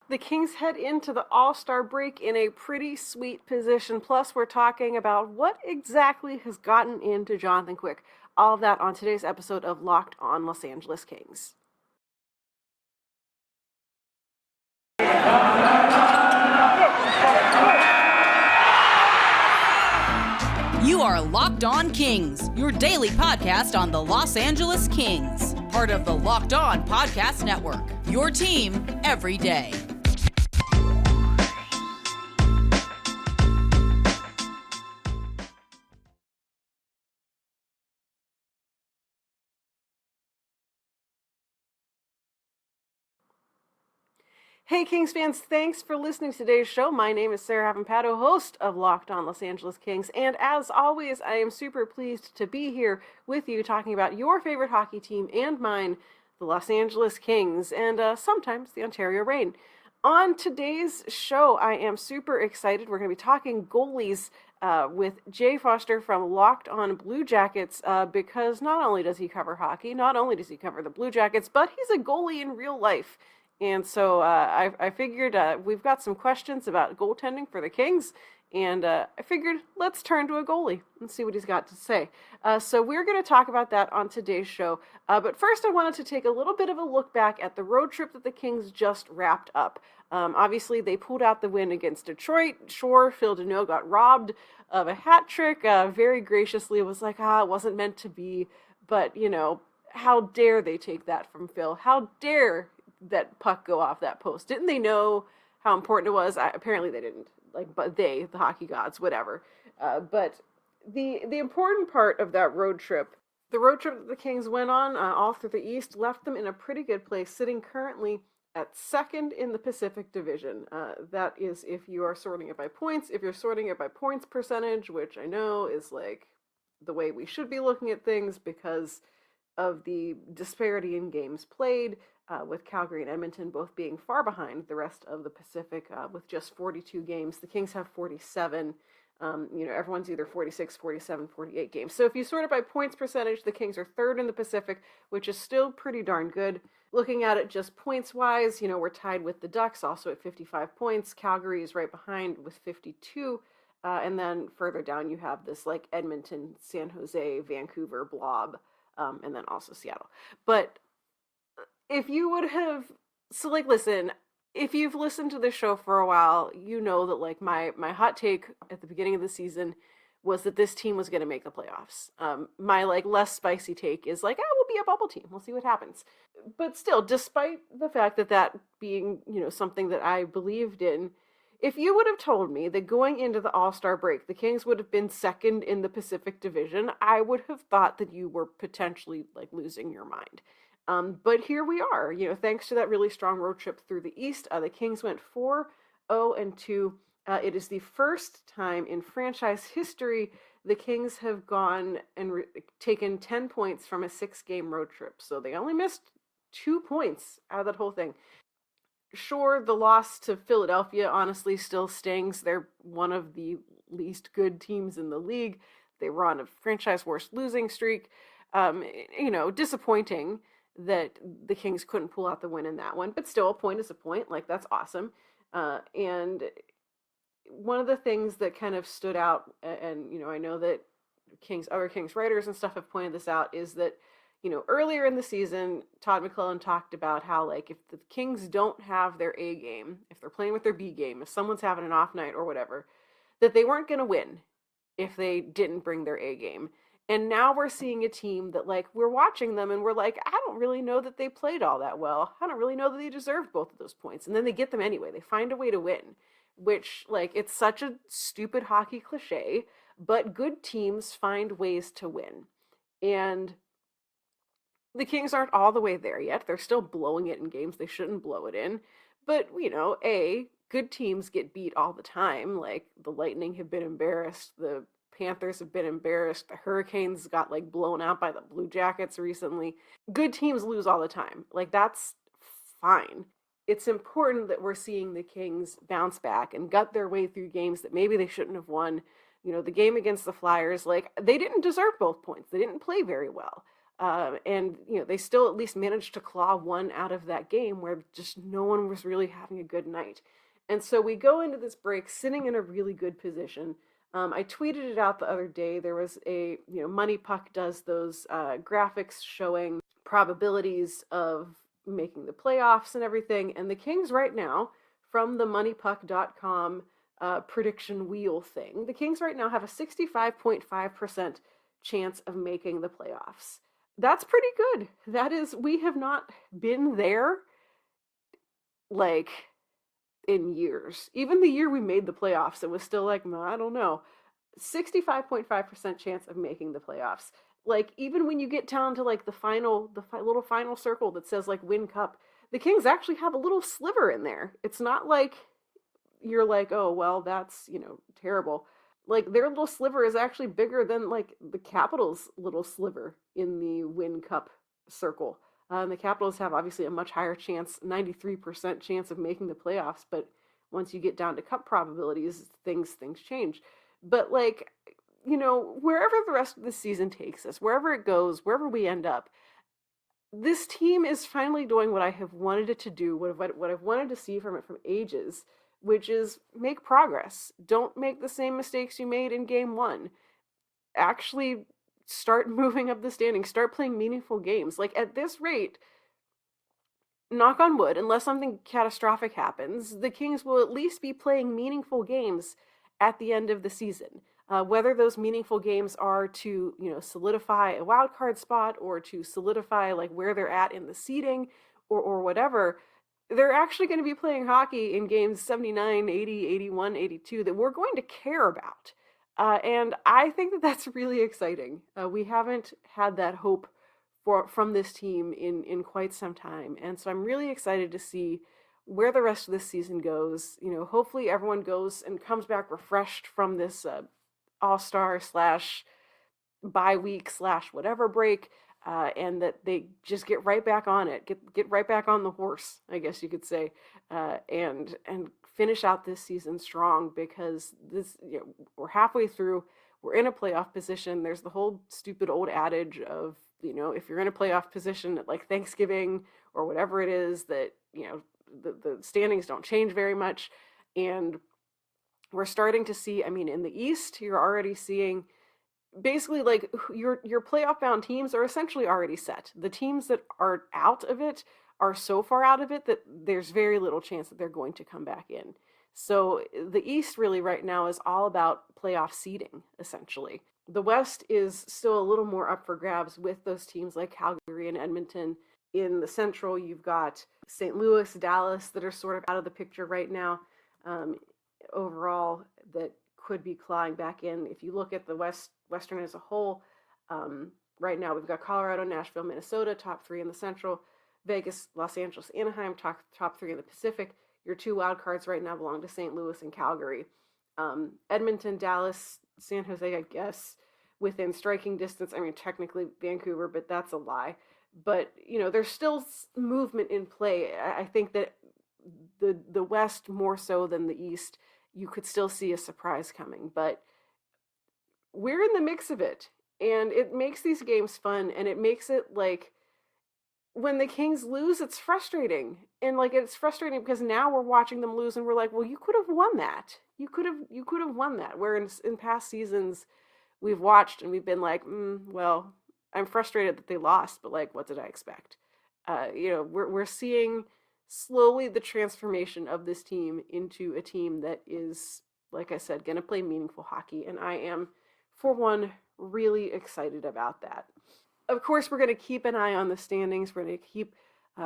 The Kings head into the All-Star break in a pretty sweet position. Plus, we're talking about what exactly has gotten into Jonathan Quick. All of that on today's episode of Locked On Los Angeles Kings. You are Locked On Kings, your daily podcast on the Los Angeles Kings. Part of the Locked On Podcast Network, your team every day. Hey Kings fans, thanks for listening to today's show. My name is Sarah Havampato, host of Locked On Los Angeles Kings, and as always, I am super pleased to be here with you talking about your favorite hockey team and mine, the Los Angeles Kings, and sometimes the Ontario Reign. On today's show, I am super excited. We're going to be talking goalies with Jay Forster from Locked On Blue Jackets because not only does he cover hockey, not only does he cover the Blue Jackets, but he's a goalie in real life. And so I figured we've got some questions about goaltending for the Kings, and I figured let's turn to a goalie and see what he's got to say. So we're going to talk about that on today's show. But first, I wanted to take a little bit of a look back at the road trip that the Kings just wrapped up. Obviously, they pulled out the win against Detroit. Sure, Phil Deneau got robbed of a hat trick. Very graciously, it was like, it wasn't meant to be. But, how dare they take that from Phil? How dare that puck go off that post? Didn't they know how important it was? Apparently they didn't. But the hockey gods, whatever. But the important part of that road trip, the road trip that the Kings went on all through the East, left them in a pretty good place, sitting currently at second in the Pacific Division. That is if you are sorting it by points. If you're sorting it by points percentage, which I know is the way we should be looking at things because of the disparity in games played, with Calgary and Edmonton both being far behind the rest of the Pacific with just 42 games. The Kings have 47. Everyone's either 46, 47, 48 games. So if you sort it by points percentage, the Kings are third in the Pacific, which is still pretty darn good. Looking at it just points-wise, we're tied with the Ducks, also at 55 points. Calgary is right behind with 52. And then further down, you have this Edmonton, San Jose, Vancouver blob, and then also Seattle. But if you would have, listen, if you've listened to this show for a while, you know that my hot take at the beginning of the season was that this team was going to make the playoffs. My less spicy take is we'll be a bubble team. We'll see what happens. But still, despite the fact that being, something that I believed in, if you would have told me that going into the All-Star break, the Kings would have been second in the Pacific Division, I would have thought that you were potentially losing your mind. But here we are, thanks to that really strong road trip through the East. The Kings went 4-0-2. It is the first time in franchise history the Kings have gone and taken 10 points from a 6-game road trip. So they only missed 2 points out of that whole thing. Sure, the loss to Philadelphia honestly still stings. They're one of the least good teams in the league. They were on a franchise worst losing streak. Disappointing that the Kings couldn't pull out the win in that one, but still a point is a point. That's awesome. And one of the things that kind of stood out, and I know that other Kings writers and stuff have pointed this out, is that earlier in the season, Todd McClellan talked about how if the Kings don't have their A game, if they're playing with their B game, if someone's having an off night or whatever, that they weren't going to win if they didn't bring their A game. And now we're seeing a team that, we're watching them and we're I don't really know that they played all that well. I don't really know that they deserved both of those points. And then they get them anyway. They find a way to win, which, it's such a stupid hockey cliche, but good teams find ways to win. And the Kings aren't all the way there yet. They're still blowing it in games they shouldn't blow it in. But, good teams get beat all the time. The Lightning have been embarrassed. The Panthers have been embarrassed. The Hurricanes got blown out by the Blue Jackets recently. Good teams lose all the time. That's fine. It's important that we're seeing the Kings bounce back and gut their way through games that maybe they shouldn't have won. The game against the Flyers, they didn't deserve both points. They didn't play very well. And, they still at least managed to claw one out of that game where just no one was really having a good night. And so we go into this break sitting in a really good position. I tweeted it out the other day. There was Money Puck does those graphics showing probabilities of making the playoffs and everything. And the Kings right now, from the moneypuck.com prediction wheel thing, the Kings right now have a 65.5% chance of making the playoffs. That's pretty good. That is, we have not been there like in years. Even the year we made the playoffs, it was still like, I don't know. 65.5% chance of making the playoffs. Like, even when you get down to like the little final circle that says like win cup, the Kings actually have a little sliver in there. It's not like you're like, oh, well, that's, terrible. Like, their little sliver is actually bigger than like the Capitals' little sliver in the win cup circle. And the Capitals have obviously a much higher chance, 93% chance of making the playoffs. But once you get down to cup probabilities, things change. But like, wherever the rest of the season takes us, wherever it goes, wherever we end up, this team is finally doing what I have wanted it to do, what I've wanted to see from it from ages, which is make progress. Don't make the same mistakes you made in game one. Actually start moving up the standings, start playing meaningful games. Like, at this rate, knock on wood, unless something catastrophic happens, the Kings will at least be playing meaningful games at the end of the season. Whether those meaningful games are to, solidify a wild card spot or to solidify like where they're at in the seeding or whatever, they're actually going to be playing hockey in games 79, 80, 81, 82 that we're going to care about. And I think that that's really exciting. We haven't had that hope from this team in quite some time. And so I'm really excited to see where the rest of this season goes. Hopefully everyone goes and comes back refreshed from this all-star / bye week / whatever break, and that they just get right back on it, get right back on the horse, I guess you could say, and finish out this season strong, because this, we're halfway through, we're in a playoff position. There's the whole stupid old adage of, if you're in a playoff position at like Thanksgiving or whatever it is, that, the standings don't change very much. And we're starting to see, in the East, you're already seeing basically like your playoff bound teams are essentially already set. The teams that are out of it are so far out of it that there's very little chance that they're going to come back in. So the East really right now is all about playoff seeding, essentially. The West is still a little more up for grabs with those teams like Calgary and Edmonton. In the Central, you've got St. Louis, Dallas that are sort of out of the picture right now. Overall, that could be clawing back in. If you look at the Western as a whole, right now we've got Colorado, Nashville, Minnesota, top 3 in the Central, Vegas, Los Angeles, Anaheim, top 3 in the Pacific. Your 2 wild cards right now belong to St. Louis and Calgary. Edmonton, Dallas, San Jose, I guess, within striking distance. Technically Vancouver, but that's a lie. But, there's still movement in play. I think that the West more so than the East, you could still see a surprise coming. But we're in the mix of it, and it makes these games fun, and it makes it like when the Kings lose, it's frustrating. And like, it's frustrating because now we're watching them lose and we're like, well, you could have won that. You could have won that. Where in past seasons we've watched and we've been like, well, I'm frustrated that they lost, but like, what did I expect? We're seeing slowly the transformation of this team into a team that is, like I said, going to play meaningful hockey. And I am, for one, really excited about that. Of course, we're going to keep an eye on the standings. We're going to keep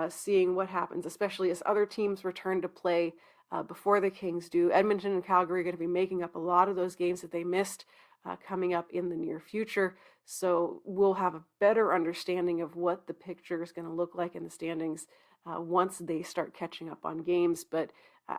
seeing what happens, especially as other teams return to play before the Kings do. Edmonton and Calgary are going to be making up a lot of those games that they missed coming up in the near future. So we'll have a better understanding of what the picture is going to look like in the standings once they start catching up on games. But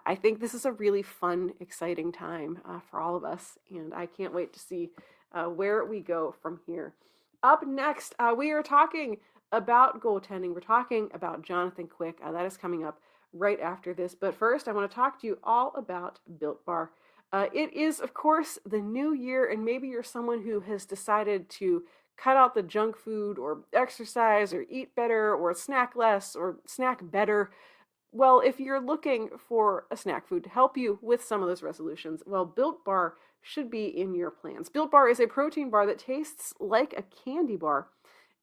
I think this is a really fun, exciting time for all of us, and I can't wait to see where we go from here. Up next, we are talking about goaltending. We're talking about Jonathan Quick. That is coming up right after this. But first, I want to talk to you all about Built Bar. It is, of course, the new year, and maybe you're someone who has decided to cut out the junk food or exercise or eat better or snack less or snack better. Well, if you're looking for a snack food to help you with some of those resolutions, well, Built Bar should be in your plans. Built Bar is a protein bar that tastes like a candy bar,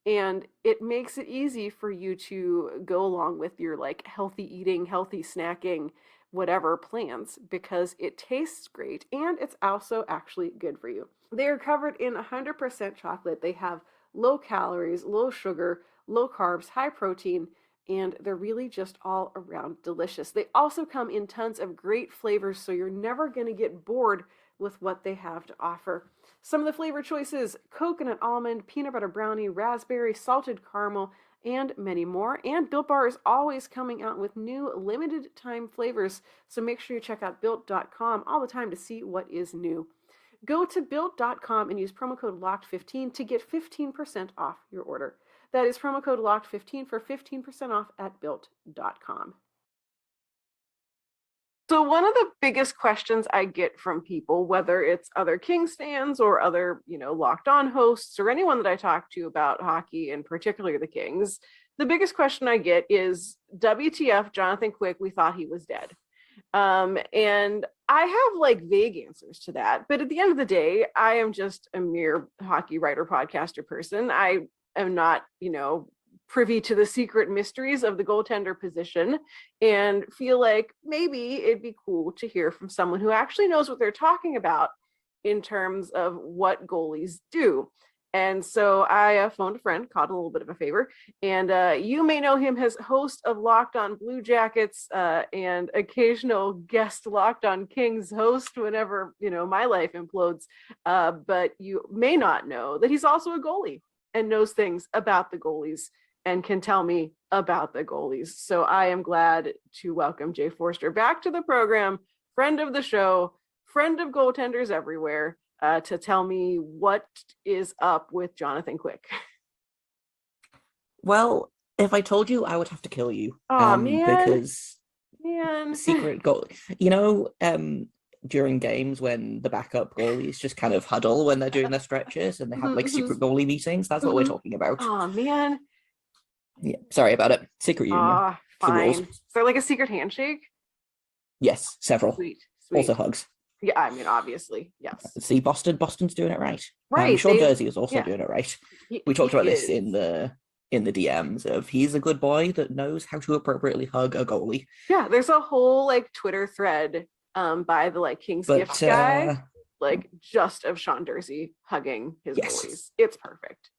and it makes it easy for you to go along with your like healthy eating, healthy snacking, whatever plans because it tastes great and it's also actually good for you. They are covered in 100% chocolate. They have low calories, low sugar, low carbs, high protein, and they're really just all around delicious. They also come in tons of great flavors, so you're never going to get bored with what they have to offer. Some of the flavor choices: coconut almond, peanut butter brownie, raspberry, salted caramel, and many more. And Built Bar is always coming out with new limited time flavors, so make sure you check out built.com all the time to see what is new. Go to built.com and use promo code LOCKED15 to get 15% off your order. That is promo code LOCKED15 for 15% off at built.com. So one of the biggest questions I get from people, whether it's other Kings fans or other, Locked On hosts or anyone that I talk to about hockey and particularly the Kings, the biggest question I get is, WTF, Jonathan Quick, we thought he was dead. And I have like vague answers to that, but at the end of the day, I am just a mere hockey writer, podcaster person. I am not, privy to the secret mysteries of the goaltender position and feel like maybe it'd be cool to hear from someone who actually knows what they're talking about in terms of what goalies do. And so I phoned a friend, called a little bit of a favor, and you may know him as host of Locked On Blue Jackets and occasional guest Locked On Kings host whenever, my life implodes. But you may not know that he's also a goalie and knows things about the goalies and can tell me about the goalies. So I am glad to welcome Jay Forster back to the program, friend of the show, friend of goaltenders everywhere, to tell me what is up with Jonathan Quick. Well, if I told you, I would have to kill you. Oh, man. Because man. Secret goal. During games when the backup goalies just kind of huddle when they're doing their stretches and they have like secret goalie meetings. That's what we're talking about. Oh, man. Yeah, sorry about it. Secret union. Fine. Is there like a secret handshake? Yes, several. Sweet. Also hugs. Yeah, I mean, obviously, yes. See, Boston's doing it right. Right. Sean Jersey is also doing it right. We talked about this in the DMs of he's a good boy that knows how to appropriately hug a goalie. Yeah, there's a whole like Twitter thread by the like King's Gift guy, like just of Sean Jersey hugging his goalies. It's perfect.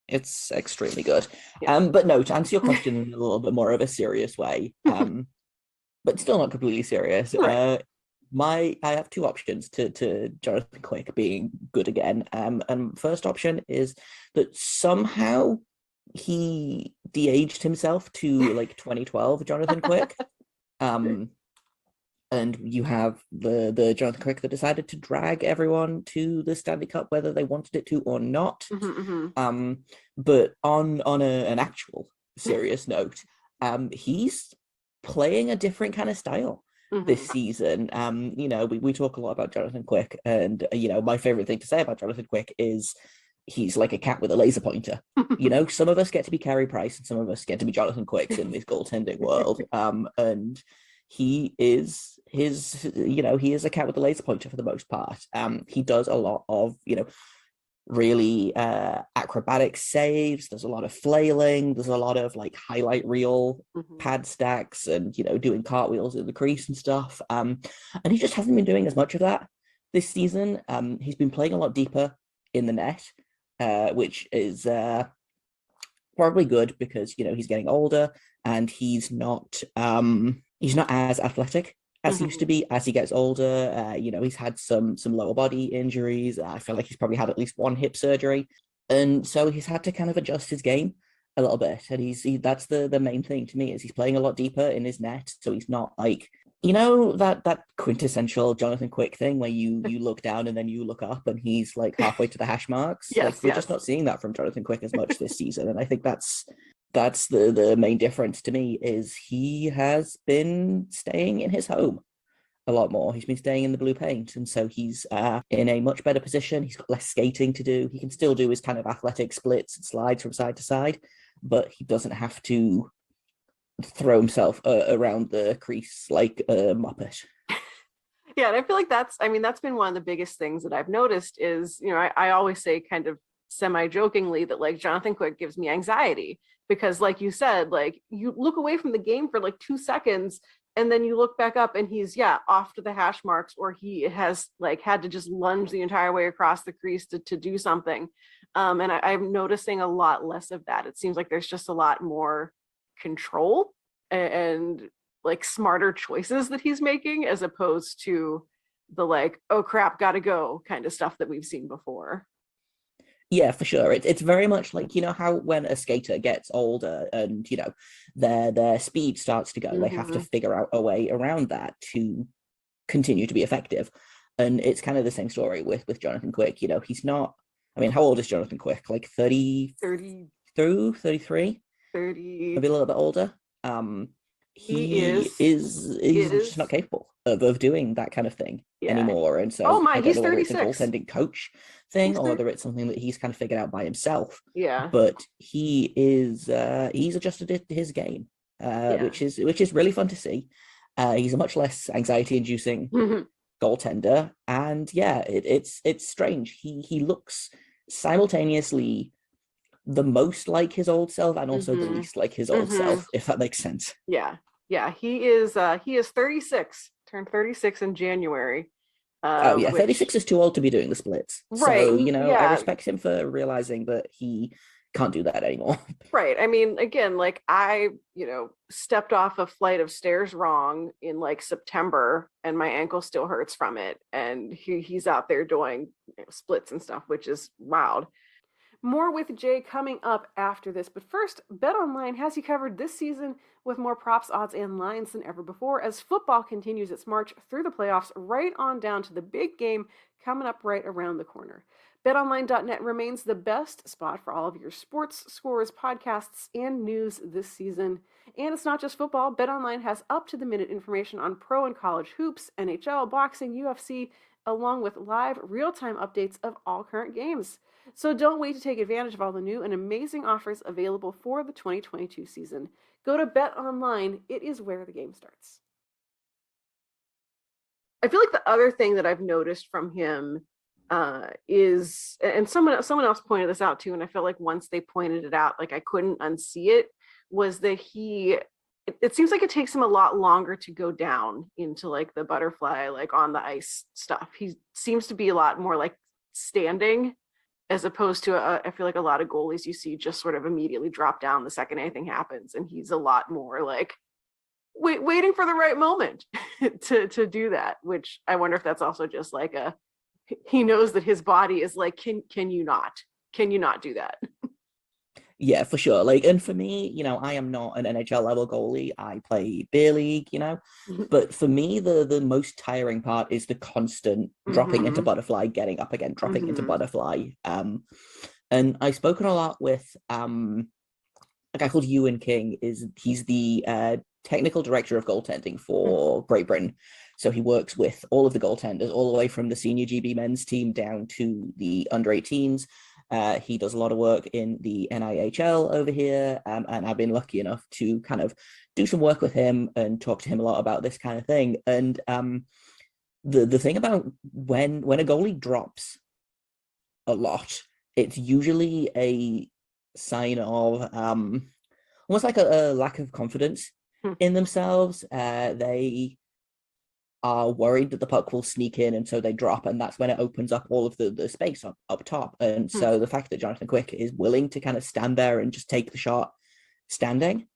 It's extremely good. But no, to answer your question in a little bit more of a serious way, but still not completely serious. Right. I have two options to Jonathan Quick being good again. And first option is that somehow he de-aged himself to like 2012 Jonathan Quick. And you have the Jonathan Quick that decided to drag everyone to the Stanley Cup, whether they wanted it to or not. But on an actual serious note, he's playing a different kind of style this season. We talk a lot about Jonathan Quick, and my favorite thing to say about Jonathan Quick is he's like a cat with a laser pointer. Some of us get to be Carey Price and some of us get to be Jonathan Quicks in this goaltending world. And he is he is a cat with a laser pointer for the most part. He does a lot of, really acrobatic saves. There's a lot of flailing. There's a lot of like highlight reel pad stacks and, doing cartwheels in the crease and stuff. And he just hasn't been doing as much of that this season. He's been playing a lot deeper in the net, which is probably good because, he's getting older and he's not as athletic as he used to be as he gets older. He's had some lower body injuries. I feel like he's probably had at least one hip surgery. And so he's had to kind of adjust his game a little bit. And that's the main thing to me is he's playing a lot deeper in his net. So he's not like, that quintessential Jonathan Quick thing where you look down and then you look up and he's like halfway to the hash marks. We're just not seeing that from Jonathan Quick as much this season. And I think that's the main difference to me is he has been staying in his home a lot more. He's been staying in the blue paint, and so he's in a much better position. He's got less skating to do. He can still do his kind of athletic splits and slides from side to side, but he doesn't have to throw himself around the crease like a muppet. Yeah, and I feel like that's been one of the biggest things that I've noticed is, I always say kind of semi-jokingly that like Jonathan Quick gives me anxiety because like you said, like you look away from the game for like 2 seconds and then you look back up and he's off to the hash marks, or he has like had to just lunge the entire way across the crease to do something. And I'm noticing a lot less of that. It seems like there's just a lot more control and like smarter choices that he's making as opposed to the like, oh crap, gotta go kind of stuff that we've seen before. Yeah, for sure. It's very much like, how when a skater gets older and, their speed starts to go, they have to figure out a way around that to continue to be effective. And it's kind of the same story with Jonathan Quick. He's not, how old is Jonathan Quick? Like 30 through 33? 30. Maybe a little bit older. He's just not capable of doing that kind of thing anymore. And so I don't know whether it's a goaltending coach thing or whether it's something that he's kind of figured out by himself. Yeah. But he's adjusted his game, which is really fun to see. He's a much less anxiety-inducing goaltender. And it's strange. He looks simultaneously the most like his old self and also the least like his old self, if that makes sense. He is 36, turned 36 in January. 36 is too old to be doing the splits, right? So I respect him for realizing that he can't do that anymore. Right. Again, like I stepped off a flight of stairs wrong in like September and my ankle still hurts from it, and he's out there doing splits and stuff, which is wild. More with Jay coming up after this, but first, BetOnline has you covered this season with more props, odds, and lines than ever before as football continues its march through the playoffs right on down to the big game coming up right around the corner. BetOnline.net remains the best spot for all of your sports, scores, podcasts, and news this season. And it's not just football. BetOnline has up-to-the-minute information on pro and college hoops, NHL, boxing, UFC, along with live, real-time updates of all current games. So don't wait to take advantage of all the new and amazing offers available for the 2022 season. Go to BetOnline. It is where the game starts. I feel like the other thing that I've noticed from him is, and someone else pointed this out too, and I felt like once they pointed it out, like I couldn't unsee it, was that it seems like it takes him a lot longer to go down into like the butterfly, like on the ice stuff. He seems to be a lot more like standing, as opposed to I feel like a lot of goalies you see just sort of immediately drop down the second anything happens, and he's a lot more like waiting for the right moment to do that. Which I wonder if that's also just like he knows that his body is like, can you not do that? Yeah, for sure. Like, and for me, I am not an NHL level goalie. I play beer league, but for me, the most tiring part is the constant dropping into butterfly, getting up again, dropping into butterfly. And I've spoken a lot with a guy called Ewan King. He's the technical director of goaltending for Great Britain. So he works with all of the goaltenders, all the way from the senior GB men's team down to the under 18s. He does a lot of work in the NIHL over here, and I've been lucky enough to kind of do some work with him and talk to him a lot about this kind of thing. And the thing about when a goalie drops a lot, it's usually a sign of almost like a lack of confidence in themselves. They are worried that the puck will sneak in, and so they drop, and that's when it opens up all of the space up top. And so the fact that Jonathan Quick is willing to kind of stand there and just take the shot standing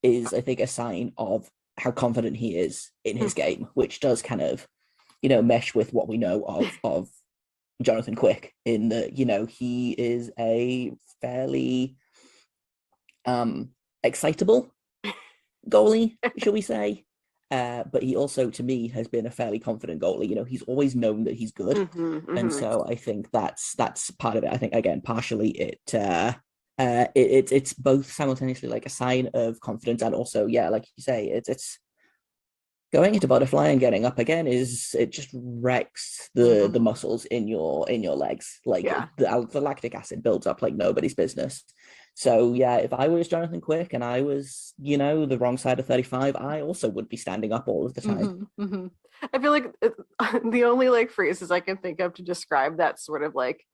is, I think, a sign of how confident he is in his game, which does kind of, mesh with what we know of Jonathan Quick in that, he is a fairly excitable goalie, shall we say. But he also, to me, has been a fairly confident goalie. He's always known that he's good, and so I think that's part of it. I think again, partially it's both simultaneously like a sign of confidence and also, like you say, it's Going into butterfly and getting up again it just wrecks the muscles in your legs. Like Yeah. the lactic acid builds up like nobody's business. So yeah, if I was Jonathan Quick and I was, the wrong side of 35, I also would be standing up all of the time. I feel like the only like phrases I can think of to describe that sort of like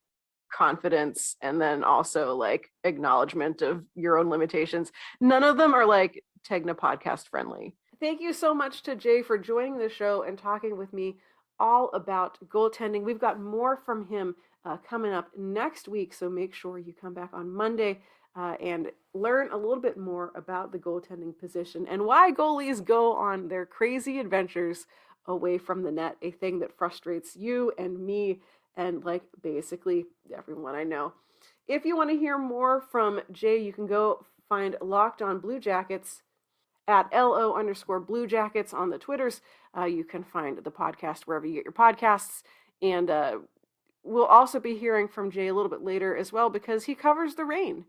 confidence and then also like acknowledgement of your own limitations. None of them are like Tegna podcast friendly. Thank you so much to Jay for joining the show and talking with me all about goaltending. We've got more from him coming up next week, so make sure you come back on Monday and learn a little bit more about the goaltending position and why goalies go on their crazy adventures away from the net, a thing that frustrates you and me and like basically everyone I know. If you want to hear more from Jay, you can go find Locked On Blue Jackets at LO_Blue Jackets on the Twitters. You can find the podcast wherever you get your podcasts. And we'll also be hearing from Jay a little bit later as well because he covers the Reign.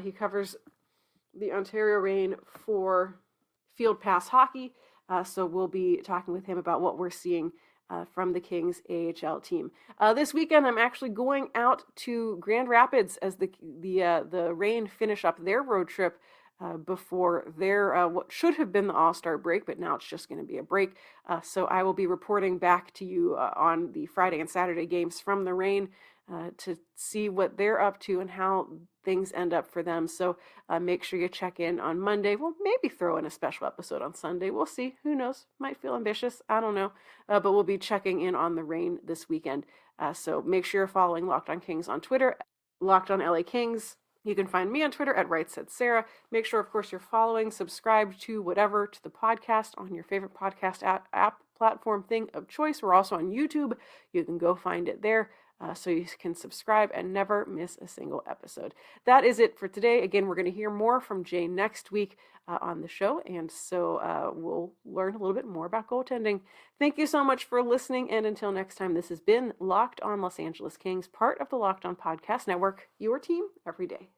He covers the Ontario Reign for Field Pass Hockey. So we'll be talking with him about what we're seeing from the Kings AHL team. This weekend, I'm actually going out to Grand Rapids as the Reign finish up their road trip before their what should have been the All-Star break, but now it's just going to be a break. So I will be reporting back to you on the Friday and Saturday games from the Reign to see what they're up to and how things end up for them. So make sure you check in on Monday. We'll maybe throw in a special episode on Sunday. We'll see. Who knows? Might feel ambitious. I don't know. But we'll be checking in on the Reign this weekend. So make sure you're following Locked On Kings on Twitter, Locked On LA Kings. You can find me on Twitter at RightSaidSarah. Make sure, of course, you're following, subscribe to the podcast on your favorite podcast app platform thing of choice. We're also on YouTube. You can go find it there. So you can subscribe and never miss a single episode. That is it for today. Again, we're going to hear more from Jay next week on the show, and so we'll learn a little bit more about goaltending. Thank you so much for listening, and until next time, this has been Locked On Los Angeles Kings, part of the Locked On Podcast Network, your team every day.